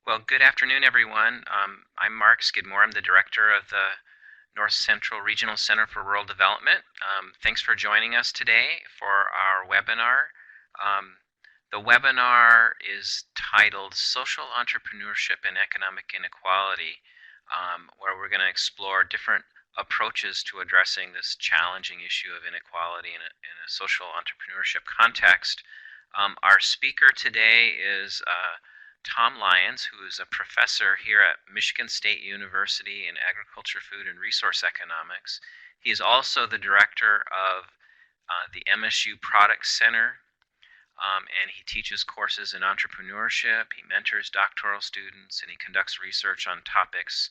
Well, good afternoon, everyone. I'm Mark Skidmore. I'm the director of the North Central Regional Center for Rural Development. Thanks for joining us today for our webinar. Um, the webinar is titled Social Entrepreneurship and Economic Inequality, where we're going to explore different approaches to addressing this challenging issue of inequality in a social entrepreneurship context. Our speaker today is Tom Lyons, who is a professor here at Michigan State University in Agriculture, Food, and Resource Economics. He is also the director of the MSU Product Center, and he teaches courses in entrepreneurship. He mentors doctoral students, and he conducts research on topics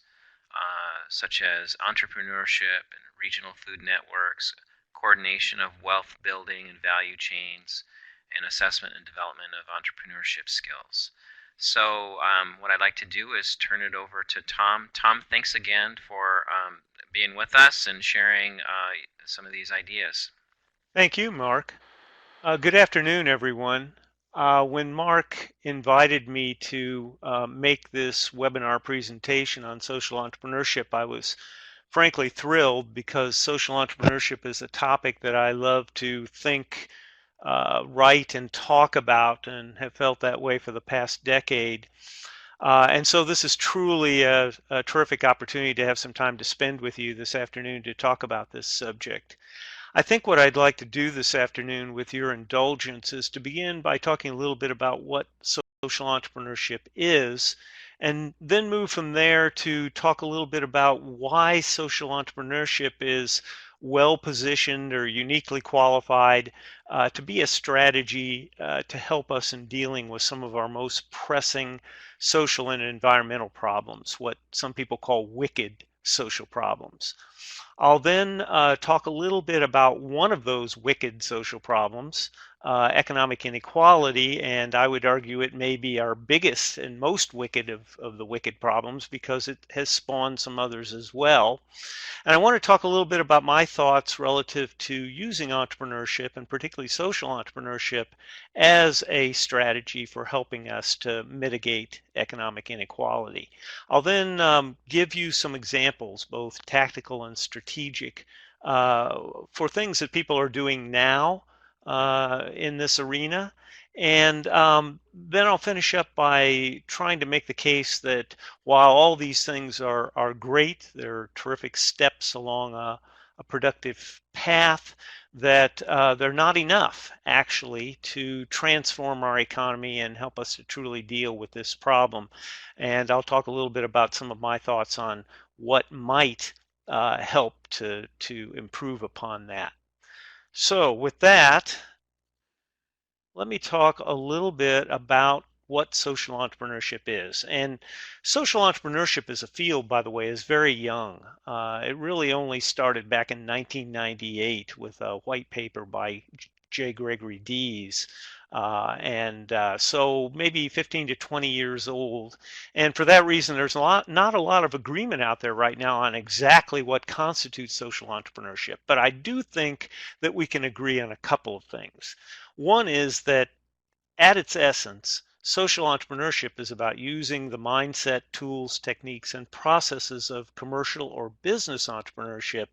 such as entrepreneurship and regional food networks, coordination of wealth building and value chains, and assessment and development of entrepreneurship skills. So what I'd like to do is turn it over to Tom. Tom, thanks again for being with us and sharing some of these ideas. Thank you, Mark. Good afternoon, everyone. When Mark invited me to make this webinar presentation on social entrepreneurship, I was frankly thrilled because social entrepreneurship is a topic that I love to think, write, and talk about, and have felt that way for the past decade. And so this is truly a terrific opportunity to have some time to spend with you this afternoon to talk about this subject. I think what I'd like to do this afternoon, with your indulgence, is to begin by talking a little bit about what social entrepreneurship is, and then move from there to talk a little bit about why social entrepreneurship is well positioned or uniquely qualified to be a strategy to help us in dealing with some of our most pressing social and environmental problems, what some people call wicked social problems. I'll then talk a little bit about one of those wicked social problems, economic inequality, and I would argue it may be our biggest and most wicked of the wicked problems because it has spawned some others as well. And I want to talk a little bit about my thoughts relative to using entrepreneurship, and particularly social entrepreneurship, as a strategy for helping us to mitigate economic inequality. I'll then give you some examples, both tactical and strategic, for things that people are doing now in this arena. And then I'll finish up by trying to make the case that while all these things are great, they're terrific steps along a productive path, that they're not enough actually to transform our economy and help us to truly deal with this problem. And I'll talk a little bit about some of my thoughts on what might help to improve upon that. So with that, let me talk a little bit about what social entrepreneurship is. And social entrepreneurship as a field, by the way, is very young. It really only started back in 1998 with a white paper by J. Gregory Dees. So maybe 15 to 20 years old. And for that reason, there's not a lot of agreement out there right now on exactly what constitutes social entrepreneurship. But I do think that we can agree on a couple of things. One is that at its essence, social entrepreneurship is about using the mindset, tools, techniques, and processes of commercial or business entrepreneurship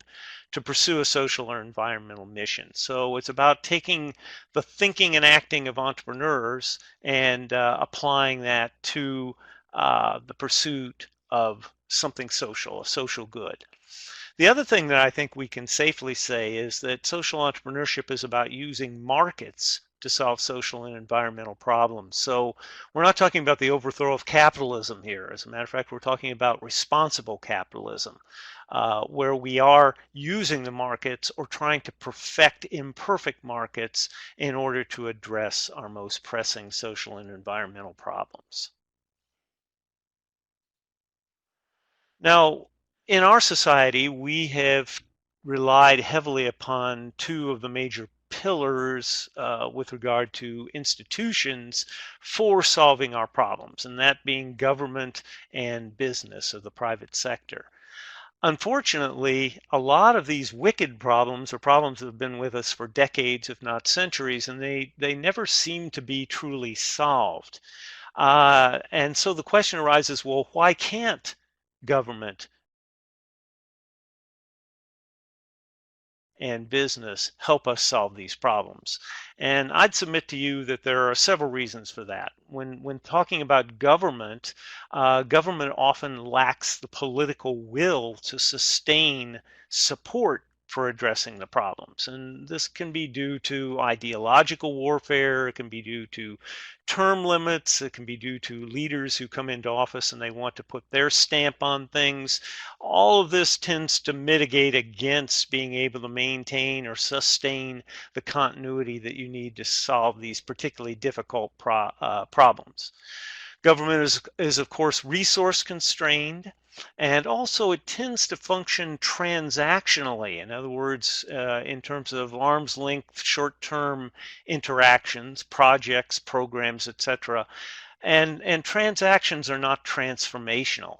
to pursue a social or environmental mission. So it's about taking the thinking and acting of entrepreneurs and applying that to the pursuit of something social, a social good. The other thing that I think we can safely say is that social entrepreneurship is about using markets to solve social and environmental problems. So we're not talking about the overthrow of capitalism here. As a matter of fact, we're talking about responsible capitalism, where we are using the markets or trying to perfect imperfect markets in order to address our most pressing social and environmental problems. Now, in our society, we have relied heavily upon two of the major pillars with regard to institutions for solving our problems, and that being government and business, of the private sector. Unfortunately, a lot of these wicked problems are problems that have been with us for decades, if not centuries, and they never seem to be truly solved. And so the question arises, well, why can't government and business help us solve these problems? And I'd submit to you that there are several reasons for that. When talking about government, government often lacks the political will to sustain support for addressing the problems. And this can be due to ideological warfare, it can be due to term limits, it can be due to leaders who come into office and they want to put their stamp on things. All of this tends to mitigate against being able to maintain or sustain the continuity that you need to solve these particularly difficult problems. Government is, of course, resource constrained, and also it tends to function transactionally. In other words, in terms of arm's length, short-term interactions, projects, programs, etc. And transactions are not transformational.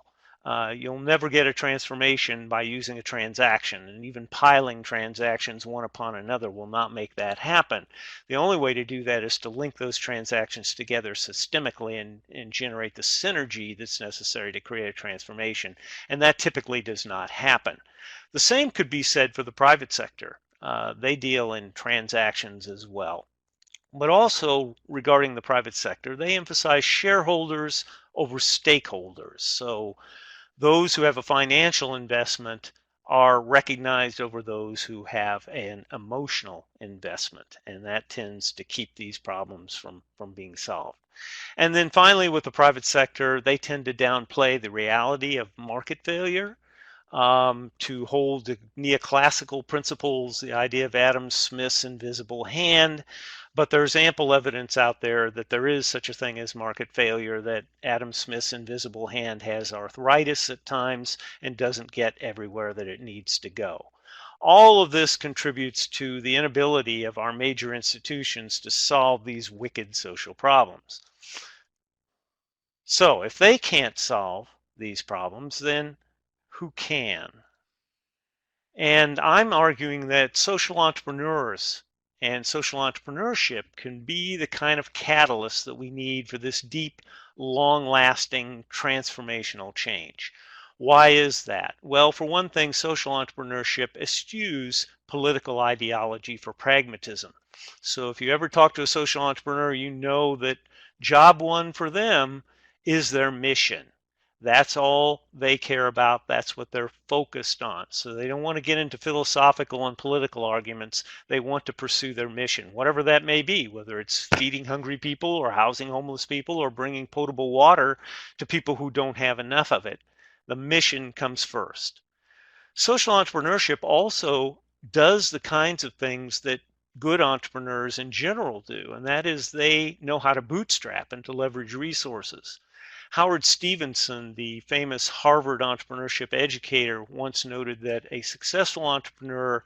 You'll never get a transformation by using a transaction, and even piling transactions one upon another will not make that happen. The only way to do that is to link those transactions together systemically and generate the synergy that's necessary to create a transformation, and that typically does not happen. The same could be said for the private sector. They deal in transactions as well. But also regarding the private sector, they emphasize shareholders over stakeholders. So those who have a financial investment are recognized over those who have an emotional investment, and that tends to keep these problems from being solved. And then finally, with the private sector, they tend to downplay the reality of market failure, to hold the neoclassical principles, the idea of Adam Smith's invisible hand. But there's ample evidence out there that there is such a thing as market failure, that Adam Smith's invisible hand has arthritis at times and doesn't get everywhere that it needs to go. All of this contributes to the inability of our major institutions to solve these wicked social problems. So if they can't solve these problems, then who can? And I'm arguing that social entrepreneurs and social entrepreneurship can be the kind of catalyst that we need for this deep, long-lasting, transformational change. Why is that? Well, for one thing, social entrepreneurship eschews political ideology for pragmatism. So if you ever talk to a social entrepreneur, you know that job one for them is their mission. That's all they care about. That's what they're focused on. So they don't want to get into philosophical and political arguments. They want to pursue their mission, whatever that may be, whether it's feeding hungry people or housing homeless people or bringing potable water to people who don't have enough of it. The mission comes first. Social entrepreneurship also does the kinds of things that good entrepreneurs in general do, and that is they know how to bootstrap and to leverage resources. Howard Stevenson, the famous Harvard entrepreneurship educator, once noted that a successful entrepreneur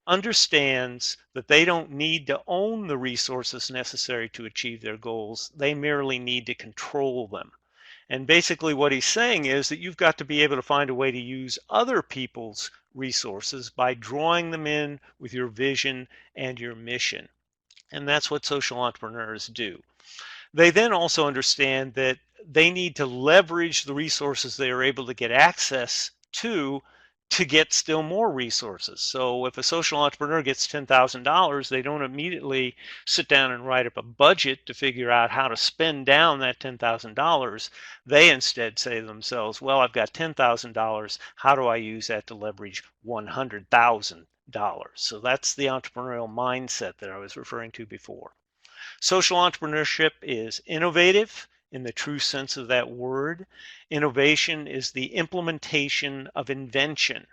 understands that they don't need to own the resources necessary to achieve their goals. They merely need to control them. And basically what he's saying is that you've got to be able to find a way to use other people's resources by drawing them in with your vision and your mission. And that's what social entrepreneurs do. They then also understand that they need to leverage the resources they are able to get access to get still more resources. So if a social entrepreneur gets $10,000, they don't immediately sit down and write up a budget to figure out how to spend down that $10,000. They instead say to themselves, well, I've got $10,000. How do I use that to leverage $100,000? So that's the entrepreneurial mindset that I was referring to before. Social entrepreneurship is innovative in the true sense of that word. Innovation is the implementation of invention.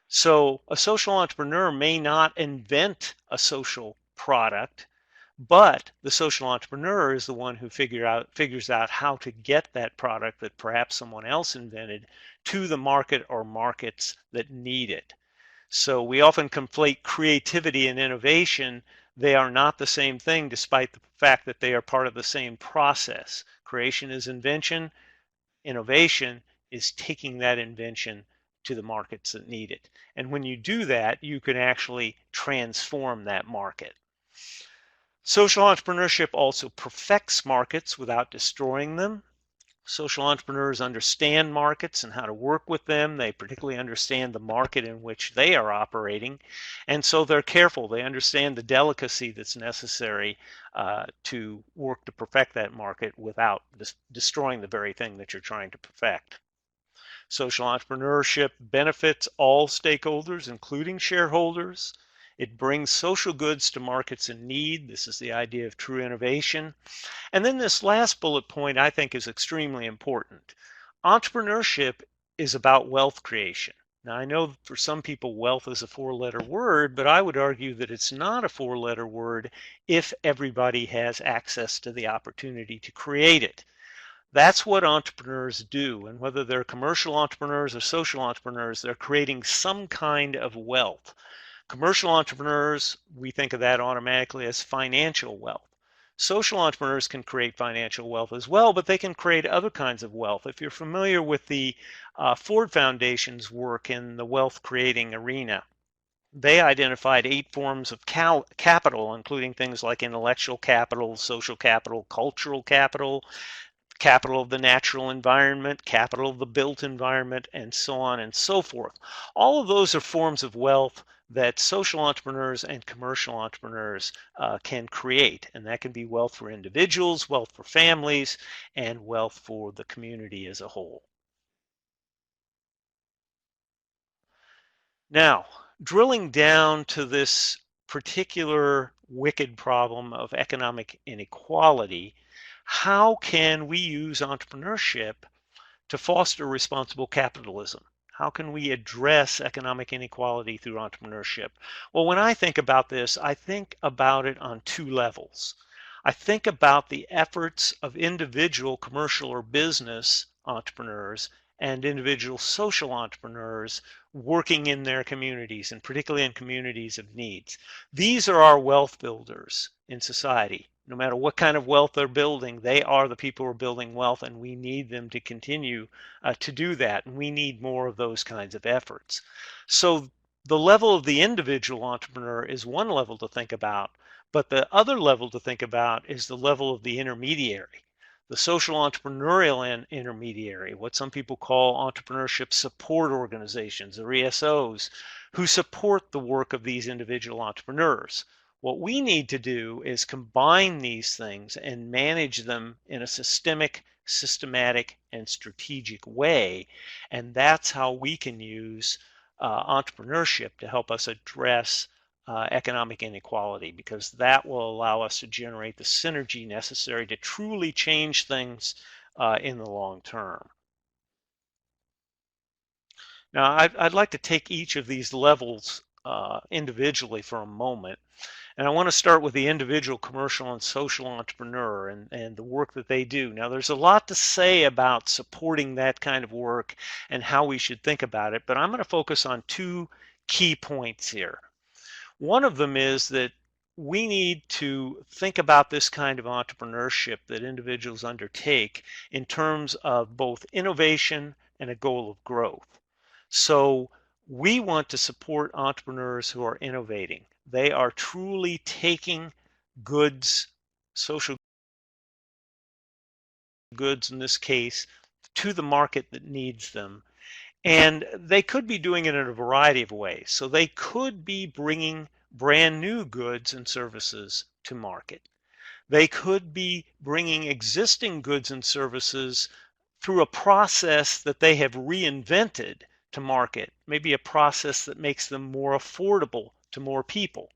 So a social entrepreneur may not invent a social product, but the social entrepreneur is the one who figures out how to get that product that perhaps someone else invented to the market or markets that need it. So we often conflate creativity and innovation. They are not the same thing, despite the fact that they are part of the same process. Creation is invention. Innovation is taking that invention to the markets that need it. And when you do that, you can actually transform that market. Social entrepreneurship also perfects markets without destroying them. Social entrepreneurs understand markets and how to work with them. They particularly understand the market in which they are operating. And so they're careful. They understand the delicacy that's necessary to work to perfect that market without destroying the very thing that you're trying to perfect. Social entrepreneurship benefits all stakeholders, including shareholders. It brings social goods to markets in need. This is the idea of true innovation. And then this last bullet point I think is extremely important. Entrepreneurship is about wealth creation. Now, I know for some people wealth is a four-letter word, but I would argue that it's not a four-letter word if everybody has access to the opportunity to create it. That's what entrepreneurs do. And whether they're commercial entrepreneurs or social entrepreneurs, they're creating some kind of wealth. Commercial entrepreneurs, we think of that automatically as financial wealth. Social entrepreneurs can create financial wealth as well, but they can create other kinds of wealth. If you're familiar with the Ford Foundation's work in the wealth creating arena, they identified 8 forms of capital, including things like intellectual capital, social capital, cultural capital, capital of the natural environment, capital of the built environment, and so on and so forth. All of those are forms of wealth that social entrepreneurs and commercial entrepreneurs can create. And that can be wealth for individuals, wealth for families, and wealth for the community as a whole. Now, drilling down to this particular wicked problem of economic inequality, how can we use entrepreneurship to foster responsible capitalism? How can we address economic inequality through entrepreneurship? Well, when I think about this, I think about it on 2 levels. I think about the efforts of individual commercial or business entrepreneurs and individual social entrepreneurs working in their communities, and particularly in communities of needs. These are our wealth builders in society. No matter what kind of wealth they're building, they are the people who are building wealth, and we need them to continue to do that. And we need more of those kinds of efforts. So the level of the individual entrepreneur is one level to think about, but the other level to think about is the level of the intermediary, the social entrepreneurial intermediary, what some people call entrepreneurship support organizations or ESOs, who support the work of these individual entrepreneurs. What we need to do is combine these things and manage them in a systematic, and strategic way. And that's how we can use entrepreneurship to help us address economic inequality, because that will allow us to generate the synergy necessary to truly change things in the long term. Now, I'd like to take each of these levels individually for a moment. And I want to start with the individual commercial and social entrepreneur and the work that they do. Now, there's a lot to say about supporting that kind of work and how we should think about it, but I'm going to focus on 2 key points here. One of them is that we need to think about this kind of entrepreneurship that individuals undertake in terms of both innovation and a goal of growth. So we want to support entrepreneurs who are innovating. They are truly taking goods, social goods in this case, to the market that needs them. And they could be doing it in a variety of ways. So they could be bringing brand new goods and services to market. They could be bringing existing goods and services through a process that they have reinvented to market, maybe a process that makes them more affordable to more people.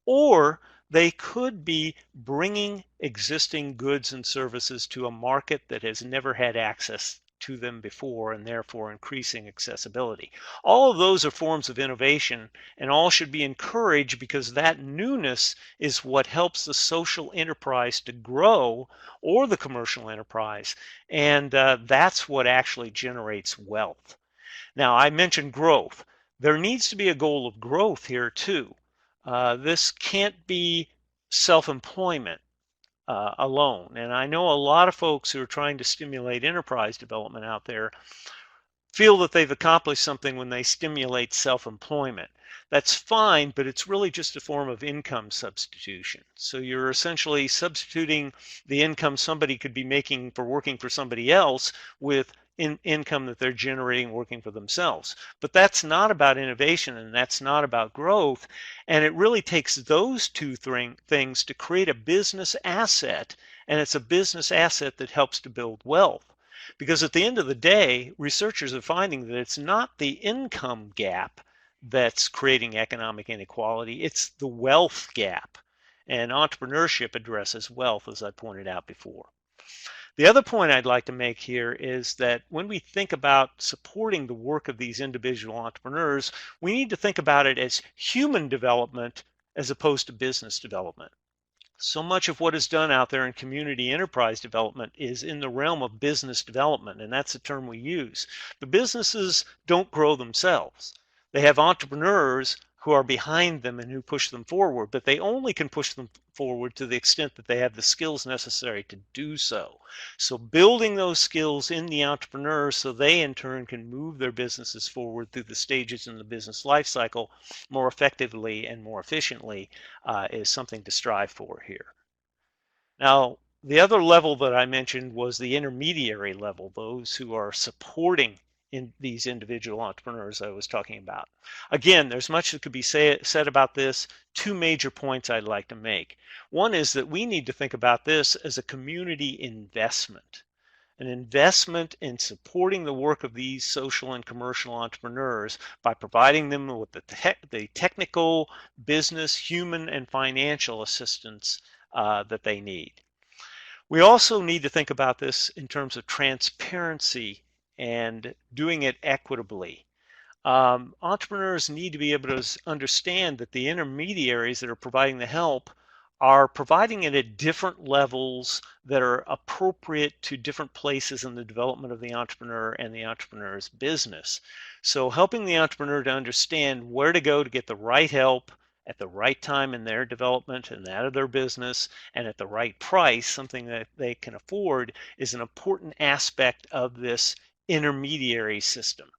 Or they could be bringing existing goods and services to a market that has never had access to them before, and therefore increasing accessibility. All of those are forms of innovation, and all should be encouraged, because that newness is what helps the social enterprise to grow, or the commercial enterprise, and that's what actually generates wealth. Now, I mentioned growth. There needs to be a goal of growth here too. This can't be self-employment alone. And I know a lot of folks who are trying to stimulate enterprise development out there feel that they've accomplished something when they stimulate self-employment. That's fine, but it's really just a form of income substitution. So you're essentially substituting the income somebody could be making for working for somebody else with income that they're generating working for themselves. But that's not about innovation and that's not about growth. And it really takes those two things to create a business asset. And it's a business asset that helps to build wealth. Because at the end of the day, researchers are finding that it's not the income gap that's creating economic inequality, it's the wealth gap. And entrepreneurship addresses wealth, as I pointed out before. The other point I'd like to make here is that when we think about supporting the work of these individual entrepreneurs, we need to think about it as human development as opposed to business development. So much of what is done out there in community enterprise development is in the realm of business development, and that's the term we use. The businesses don't grow themselves. They have entrepreneurs who are behind them and who push them forward, but they only can push them forward to the extent that they have the skills necessary to do so. So building those skills in the entrepreneurs so they in turn can move their businesses forward through the stages in the business life cycle more effectively and more efficiently is something to strive for here. Now, the other level that I mentioned was the intermediary level, those who are supporting in these individual entrepreneurs I was talking about. Again, there's much that could be said about this. Two major points I'd like to make. One is that we need to think about this as a community investment, an investment in supporting the work of these social and commercial entrepreneurs by providing them with the technical, business, human, and financial assistance that they need. We also need to think about this in terms of transparency and doing it equitably. Entrepreneurs need to be able to understand that the intermediaries that are providing the help are providing it at different levels that are appropriate to different places in the development of the entrepreneur and the entrepreneur's business. So helping the entrepreneur to understand where to go to get the right help at the right time in their development and that of their business and at the right price, something that they can afford, is an important aspect of this intermediary system.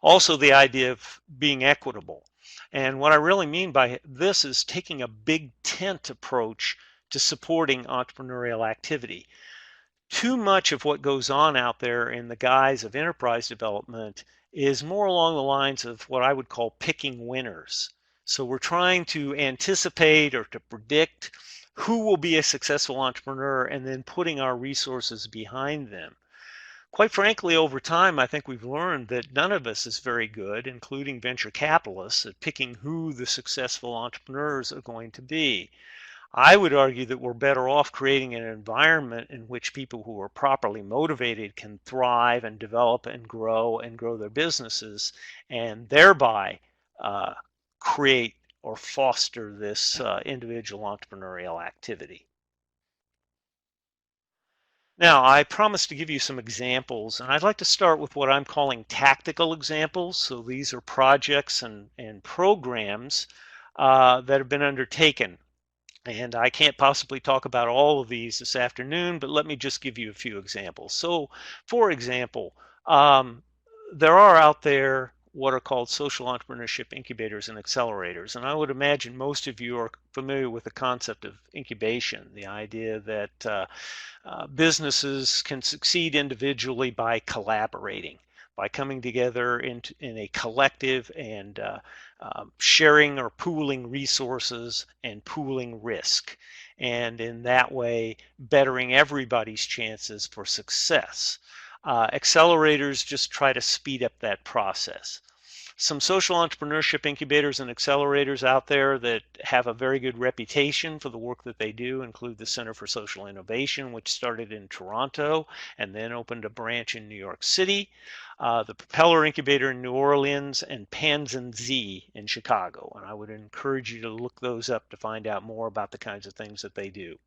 Also, the idea of being equitable. And what I really mean by this is taking a big tent approach to supporting entrepreneurial activity. Too much of what goes on out there in the guise of enterprise development is more along the lines of what I would call picking winners. So we're trying to anticipate or to predict who will be a successful entrepreneur and then putting our resources behind them. Quite frankly, over time, I think we've learned that none of us is very good, including venture capitalists, at picking who the successful entrepreneurs are going to be. I would argue that we're better off creating an environment in which people who are properly motivated can thrive and develop and grow their businesses and thereby create or foster this individual entrepreneurial activity. Now, I promised to give you some examples, and I'd like to start with what I'm calling tactical examples. So these are projects and programs that have been undertaken. And I can't possibly talk about all of these this afternoon, but let me just give you a few examples. So, for example, there are out there what are called social entrepreneurship incubators and accelerators. And I would imagine most of you are familiar with the concept of incubation, the idea that businesses can succeed individually by collaborating, by coming together in a collective and sharing or pooling resources and pooling risk. And in that way, bettering everybody's chances for success. Accelerators just try to speed up that process. Some social entrepreneurship incubators and accelerators out there that have a very good reputation for the work that they do include the Center for Social Innovation, which started in Toronto and then opened a branch in New York City, the Propeller Incubator in New Orleans, and Panzen Z in Chicago. And I would encourage you to look those up to find out more about the kinds of things that they do.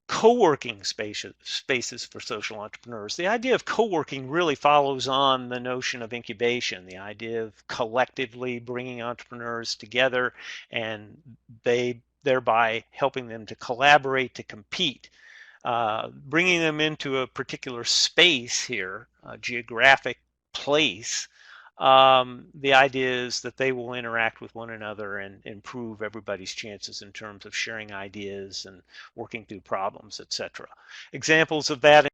Co-working spaces for social entrepreneurs. The idea of co-working really follows on the notion of incubation, the idea of collectively bringing entrepreneurs together and they thereby helping them to collaborate, to compete, bringing them into a particular space here, geographic place, the idea is that they will interact with one another and improve everybody's chances in terms of sharing ideas and working through problems, etc. Examples of that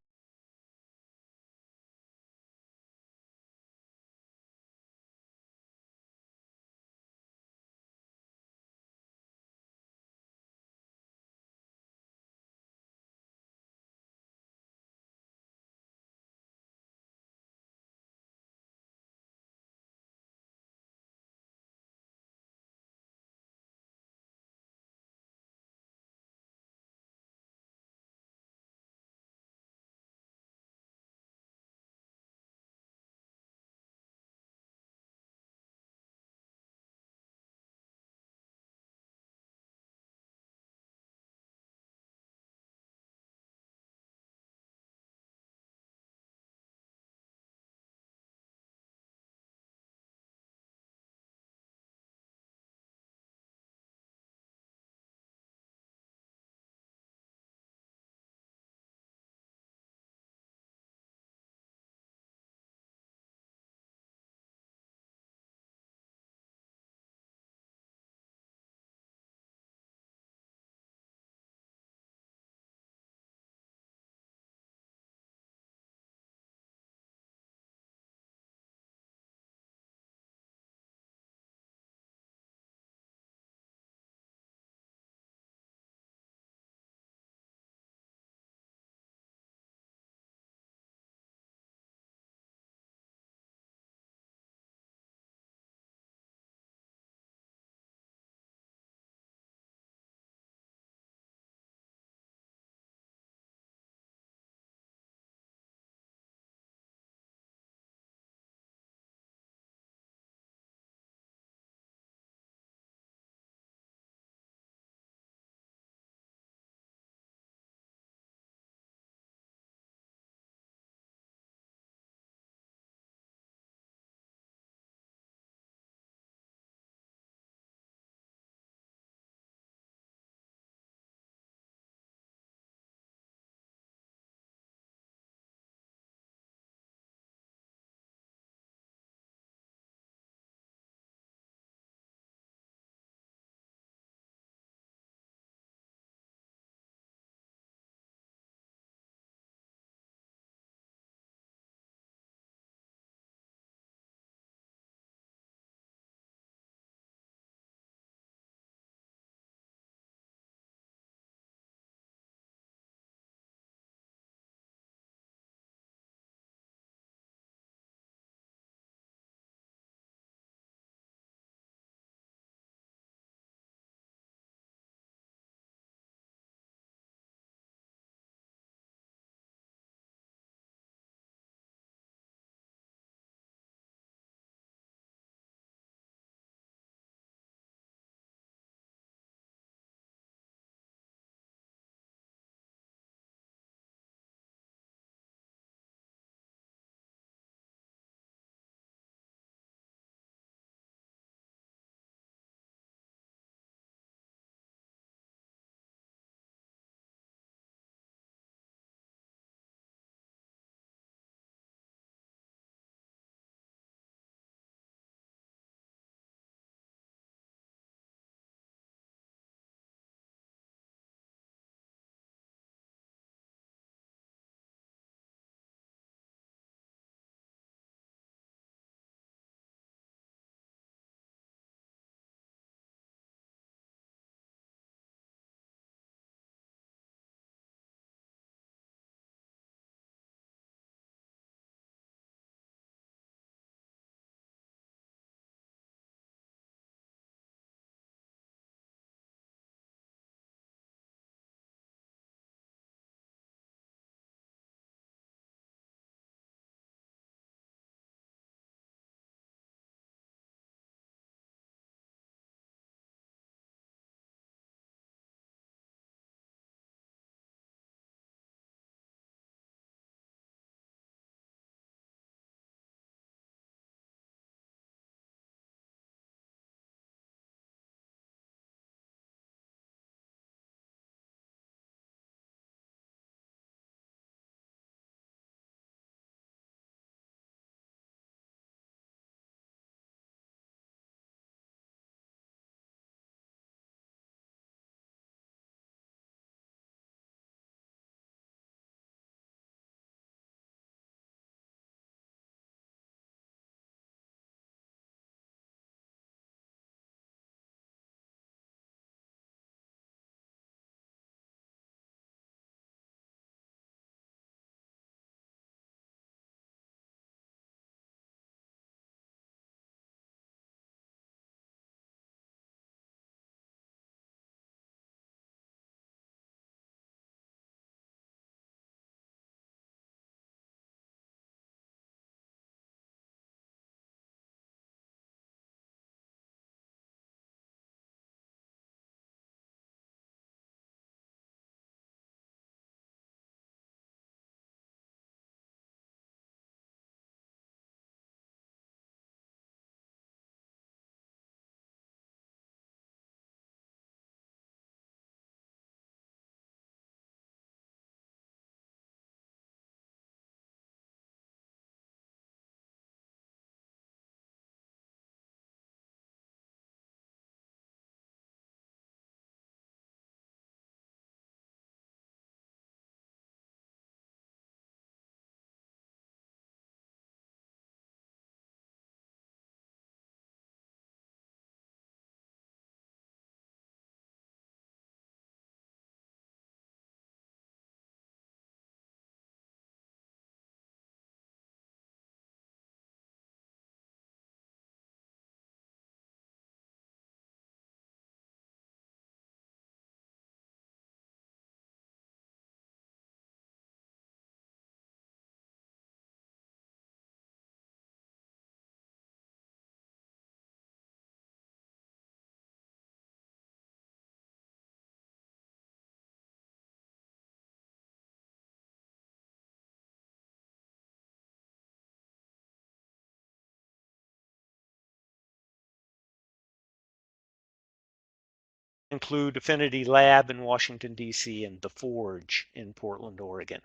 include Affinity Lab in Washington, D.C., and The Forge in Portland, Oregon.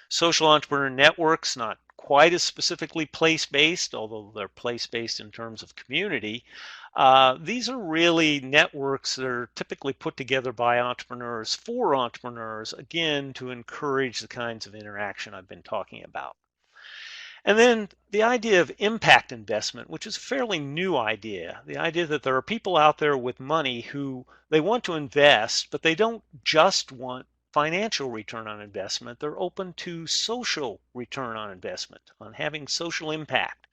Social entrepreneur networks, not quite as specifically place-based, although they're place-based in terms of community. These are really networks that are typically put together by entrepreneurs for entrepreneurs, again, to encourage the kinds of interaction I've been talking about. And then the idea of impact investment, which is a fairly new idea, the idea that there are people out there with money who they want to invest, but they don't just want financial return on investment. They're open to social return on investment, on having social impact.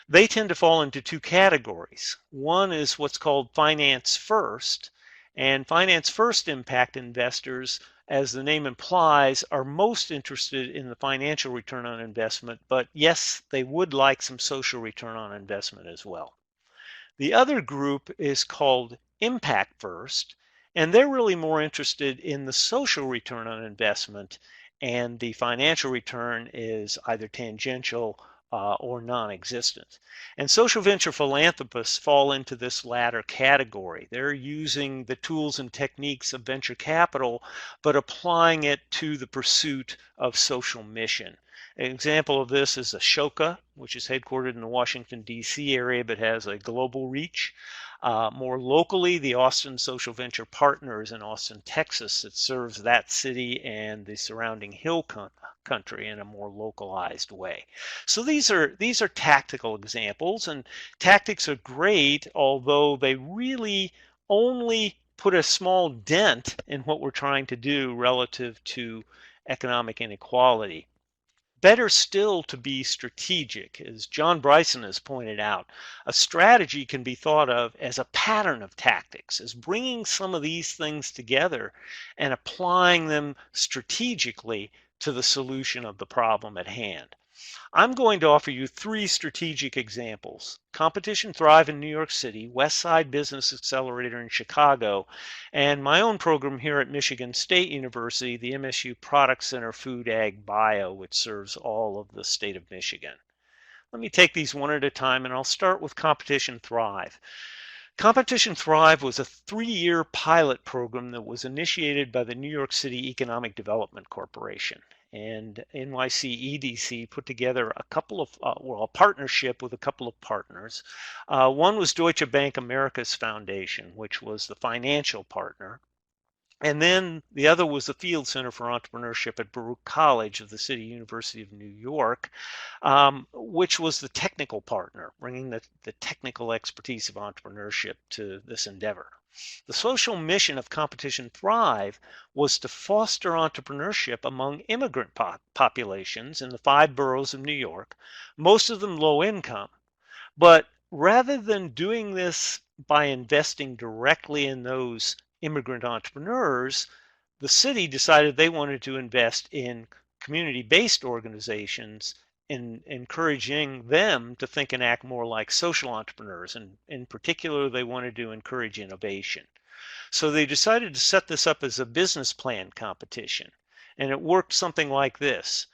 They tend to fall into two categories. One is what's called finance first, and finance first impact investors, as the name implies, are most interested in the financial return on investment, but yes, they would like some social return on investment as well. The other group is called impact first, and they're really more interested in the social return on investment, and the financial return is either tangential or non-existent. And social venture philanthropists fall into this latter category. They're using the tools and techniques of venture capital, but applying it to the pursuit of social mission. An example of this is Ashoka, which is headquartered in the Washington, D.C. area, but has a global reach. More locally, the Austin Social Venture Partners in Austin, Texas, that serves that city and the surrounding hill country in a more localized way. So these are tactical examples, and tactics are great, although they really only put a small dent in what we're trying to do relative to economic inequality. Better still to be strategic. As John Bryson has pointed out, a strategy can be thought of as a pattern of tactics, as bringing some of these things together and applying them strategically to the solution of the problem at hand. I'm going to offer you three strategic examples: Competition Thrive in New York City, Westside Business Accelerator in Chicago, and my own program here at Michigan State University, the MSU Product Center Food Ag Bio, which serves all of the state of Michigan. Let me take these one at a time, and I'll start with Competition Thrive. Competition Thrive was a 3-year pilot program that was initiated by the New York City Economic Development Corporation. And NYC EDC put together a partnership with a couple of partners. One was Deutsche Bank Americas Foundation, which was the financial partner. And then the other was the Field Center for Entrepreneurship at Baruch College of the City University of New York, which was the technical partner, bringing the technical expertise of entrepreneurship to this endeavor. The social mission of Competition Thrive was to foster entrepreneurship among immigrant populations in the 5 boroughs of New York, most of them low income. But rather than doing this by investing directly in those immigrant entrepreneurs, the city decided they wanted to invest in community-based organizations, in encouraging them to think and act more like social entrepreneurs. And in particular, they wanted to encourage innovation. So they decided to set this up as a business plan competition. And it worked something like this.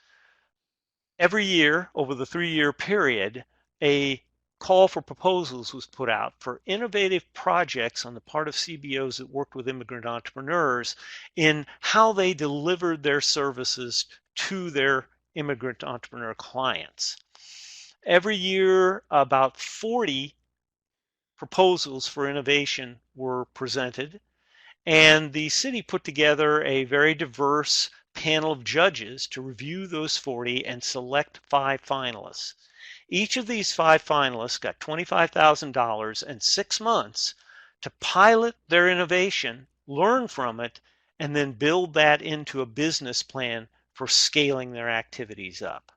Every year, over the 3-year period, a call for proposals was put out for innovative projects on the part of CBOs that worked with immigrant entrepreneurs in how they delivered their services to their immigrant entrepreneur clients. Every year, about 40 proposals for innovation were presented, and the city put together a very diverse panel of judges to review those 40 and select 5 finalists. Each of these 5 finalists got $25,000 and 6 months to pilot their innovation, learn from it, and then build that into a business plan for scaling their activities up.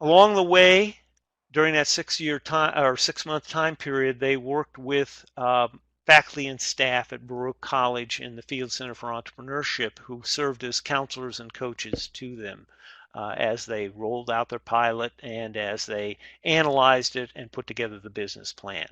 Along the way, during that 6-month time period, they worked with faculty and staff at Baruch College in the Field Center for Entrepreneurship, who served as counselors and coaches to them as they rolled out their pilot and as they analyzed it and put together the business plan.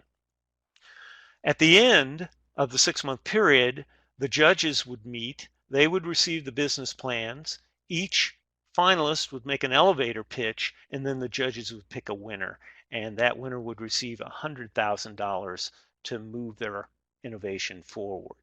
At the end of the 6-month period, the judges would meet. They would receive the business plans. Each finalist would make an elevator pitch, and then the judges would pick a winner, and that winner would receive $100,000 to move their innovation forward.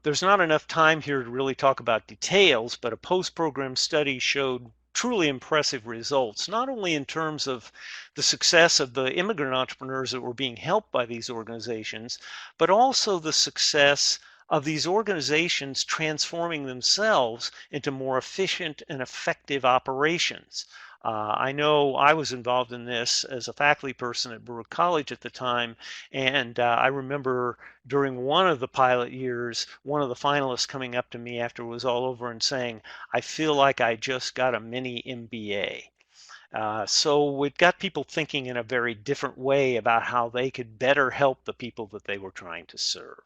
There's not enough time here to really talk about details, but a post-program study showed truly impressive results, not only in terms of the success of the immigrant entrepreneurs that were being helped by these organizations, but also the success of these organizations transforming themselves into more efficient and effective operations. I know I was involved in this as a faculty person at Baruch College at the time, and I remember during one of the pilot years, one of the finalists coming up to me after it was all over and saying, I feel like I just got a mini MBA. So it got people thinking in a very different way about how they could better help the people that they were trying to serve.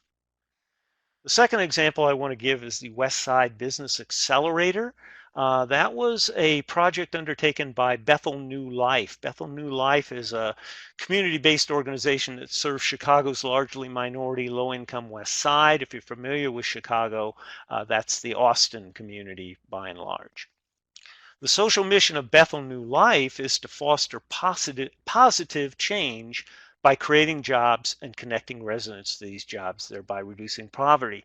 The second example I want to give is the West Side Business Accelerator. That was a project undertaken by Bethel New Life. Bethel New Life is a community-based organization that serves Chicago's largely minority, low-income West Side. If you're familiar with Chicago, that's the Austin community by and large. The social mission of Bethel New Life is to foster positive change by creating jobs and connecting residents to these jobs, thereby reducing poverty.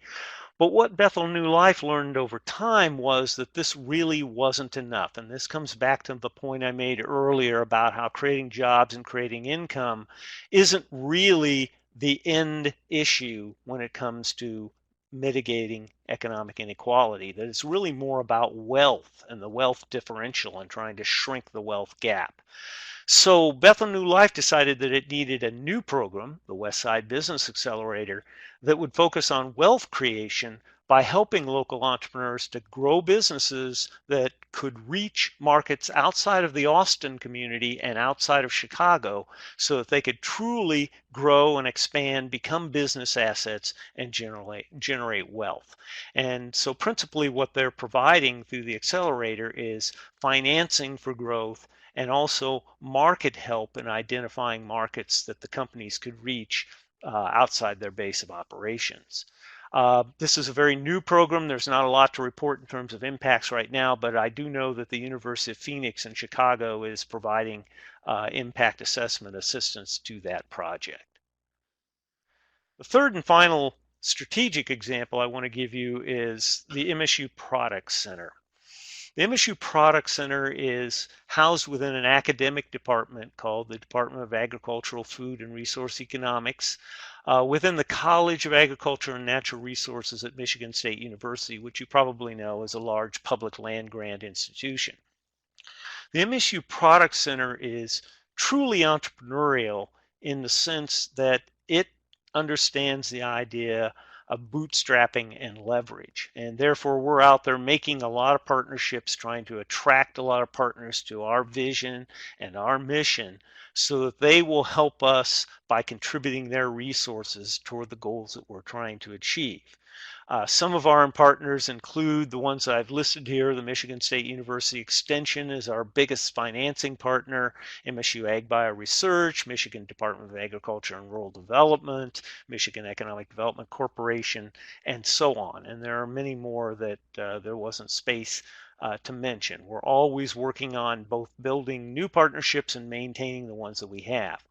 But what Bethel New Life learned over time was that this really wasn't enough. And this comes back to the point I made earlier about how creating jobs and creating income isn't really the end issue when it comes to mitigating economic inequality, that it's really more about wealth and the wealth differential and trying to shrink the wealth gap. So Bethel New Life decided that it needed a new program, the West Side Business Accelerator, that would focus on wealth creation by helping local entrepreneurs to grow businesses that could reach markets outside of the Austin community and outside of Chicago so that they could truly grow and expand, become business assets, and generate wealth. And so principally what they're providing through the accelerator is financing for growth and also market help in identifying markets that the companies could reach outside their base of operations. This is a very new program. There's not a lot to report in terms of impacts right now, but I do know that the University of Phoenix in Chicago is providing impact assessment assistance to that project. The third and final strategic example I want to give you is the MSU Product Center. The MSU Product Center is housed within an academic department called the Department of Agricultural, Food, and Resource Economics within the College of Agriculture and Natural Resources at Michigan State University, which you probably know is a large public land grant institution. The MSU Product Center is truly entrepreneurial in the sense that it understands the idea of bootstrapping and leverage. And therefore, we're out there making a lot of partnerships, trying to attract a lot of partners to our vision and our mission so that they will help us by contributing their resources toward the goals that we're trying to achieve. Some of our partners include the ones I've listed here. The Michigan State University Extension is our biggest financing partner, MSU Ag Bio Research, Michigan Department of Agriculture and Rural Development, Michigan Economic Development Corporation, and so on. And there are many more that there wasn't space to mention. We're always working on both building new partnerships and maintaining the ones that we have.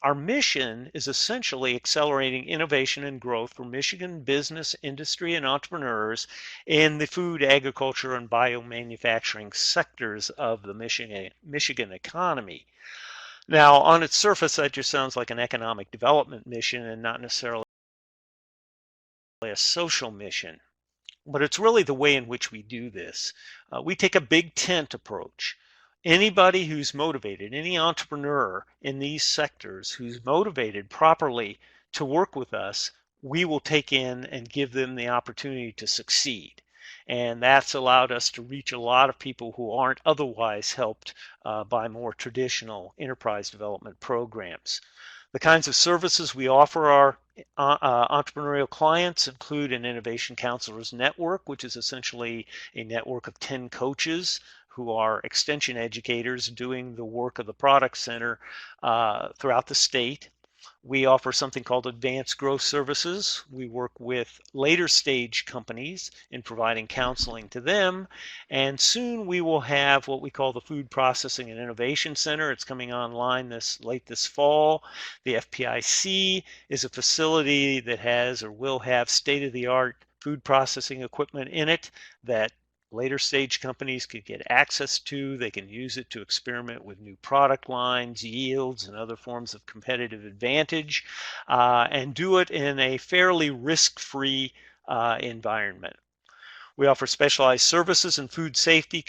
Our mission is essentially accelerating innovation and growth for Michigan business, industry, and entrepreneurs in the food, agriculture, and biomanufacturing sectors of the Michigan economy. Now, on its surface, that just sounds like an economic development mission and not necessarily a social mission. But it's really the way in which we do this. We take a big tent approach. Anybody who's motivated, any entrepreneur in these sectors who's motivated properly to work with us, we will take in and give them the opportunity to succeed. And that's allowed us to reach a lot of people who aren't otherwise helped by more traditional enterprise development programs. The kinds of services we offer our entrepreneurial clients include an Innovation Counselors Network, which is essentially a network of 10 coaches who are extension educators doing the work of the Product Center throughout the state. We offer something called advanced growth services. We work with later stage companies in providing counseling to them. And soon we will have what we call the Food Processing and Innovation Center. It's coming online late this fall. The FPIC is a facility that has or will have state-of-the-art food processing equipment in it that later stage companies could get access to. They can use it to experiment with new product lines, yields, and other forms of competitive advantage, and do it in a fairly risk-free environment. We offer specialized services in food safety,